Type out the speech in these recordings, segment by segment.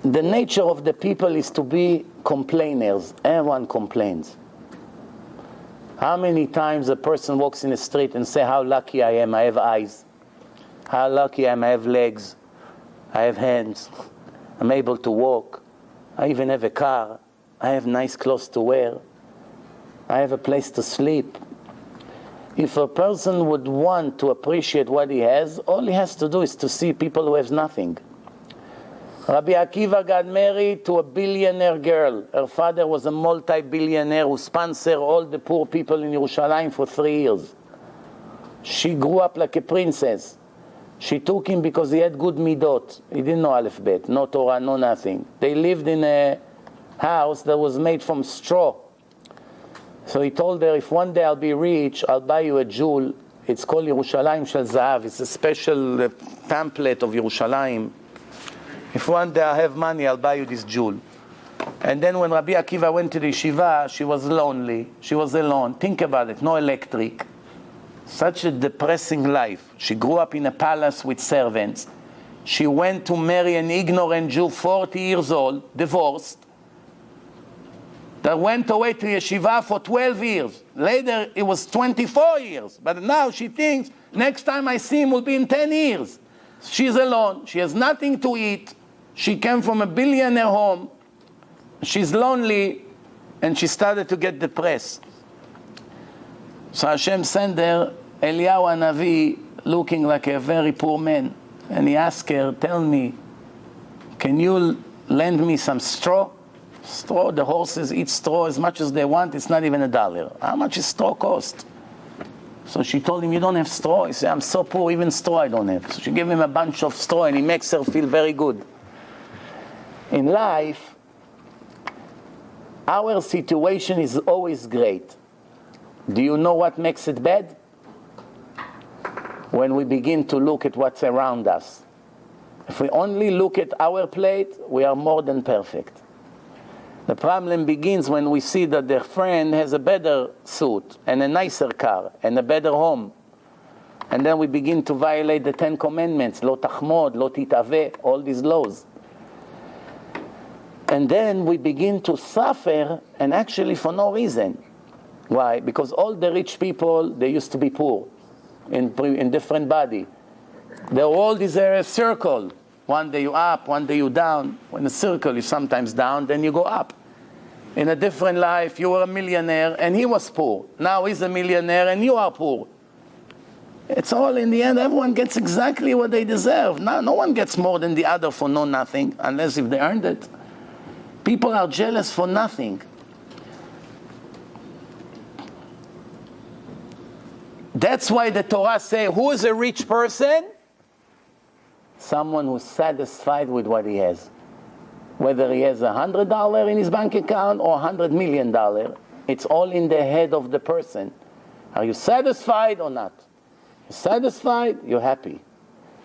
the nature of the people is to be complainers. Everyone complains. How many times a person walks in the street and say, how lucky I am, I have eyes. How lucky I am, I have legs. I have hands. I'm able to walk. I even have a car. I have nice clothes to wear. I have a place to sleep. If a person would want to appreciate what he has, all he has to do is to see people who have nothing. Rabbi Akiva got married to a billionaire girl. Her father was a multi-billionaire who sponsored all the poor people in Yerushalayim for 3 years. She grew up like a princess. She took him because he had good midot. He didn't know Aleph Bet, no Torah, no nothing. They lived in a house that was made from straw. So he told her, if one day I'll be rich, I'll buy you a jewel. It's called Yerushalayim Shel Zahav. It's a special pamphlet of Yerushalayim. If one day I have money, I'll buy you this jewel. And then when Rabbi Akiva went to the yeshiva, she was lonely. She was alone. Think about it, no electric. Such a depressing life. She grew up in a palace with servants. She went to marry an ignorant Jew, 40 years old, divorced, that went away to yeshiva for 12 years. Later, it was 24 years. But now she thinks, next time I see him will be in 10 years. She's alone. She has nothing to eat. She came from a billionaire home. She's lonely, and she started to get depressed. So Hashem sent her Eliyahu Hanavi, looking like a very poor man. And he asked her, tell me, can you lend me some straw? Straw, the horses eat straw as much as they want. It's not even $1. How much is straw cost? So she told him, you don't have straw? He said, I'm so poor, even straw I don't have. So she gave him a bunch of straw, and he makes her feel very good. In life, our situation is always great. Do you know what makes it bad? When we begin to look at what's around us. If we only look at our plate, we are more than perfect. The problem begins when we see that their friend has a better suit and a nicer car and a better home. And then we begin to violate the 10 commandments, lo tachmod, lo titaveh, all these laws. And then we begin to suffer, and actually for no reason. Why? Because all the rich people, they used to be poor in different body. Their world is a circle. One day you up, one day you down. When a circle is sometimes down, then you go up. In a different life, you were a millionaire and he was poor. Now he's a millionaire and you are poor. It's all in the end, everyone gets exactly what they deserve. No one gets more than the other for no nothing, unless if they earned it. People are jealous for nothing. That's why the Torah says, who is a rich person? Someone who's satisfied with what he has. Whether he has $100 in his bank account or $100 million, it's all in the head of the person. Are you satisfied or not? You're satisfied, you're happy.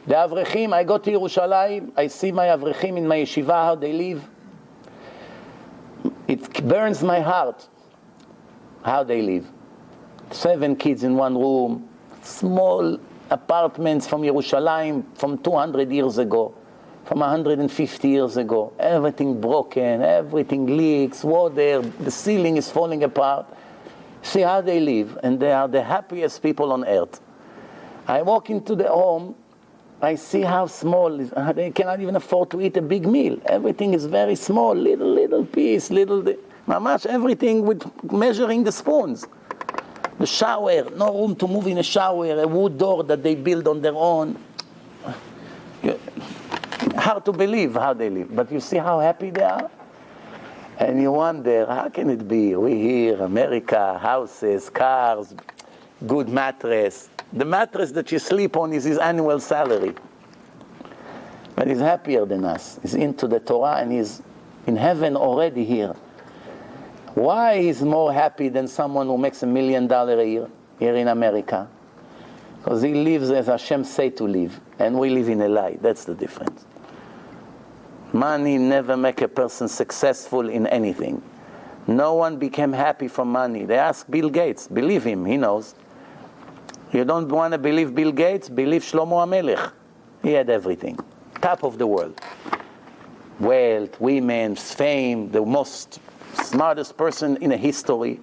The Avrechim, I go to Yerushalayim, I see my Avrechim in my yeshiva, how they live. It burns my heart how they live. 7 kids in one room, small apartments from Yerushalayim from 200 years ago, from 150 years ago. Everything broken, everything leaks, water, the ceiling is falling apart. See how they live, and they are the happiest people on earth. I walk into the home, I see how small, they cannot even afford to eat a big meal. Everything is very small, little piece, mamash, everything with measuring the spoons. The shower, no room to move in a shower, a wood door that they build on their own. Hard to believe how they live, but you see how happy they are? And you wonder, how can it be? We here, America, houses, cars, good mattress. The mattress that you sleep on is his annual salary. But he's happier than us. He's into the Torah and he's in heaven already here. Why he's more happy than someone who makes $1 million a year here in America? Because he lives as Hashem say to live, and we live in a lie. That's the difference. Money never make a person successful in anything. No one became happy from money. They ask Bill Gates, believe him, he knows. You don't want to believe Bill Gates? Believe Shlomo HaMelech. He had everything. Top of the world. wealth, women, fame, the most smartest person in a history.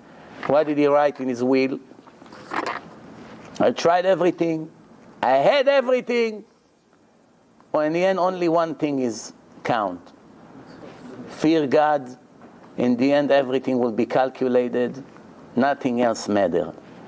What did he write in his will? I tried everything. I had everything. Well, in the end, only one thing is count. Fear God. In the end, everything will be calculated. Nothing else matters.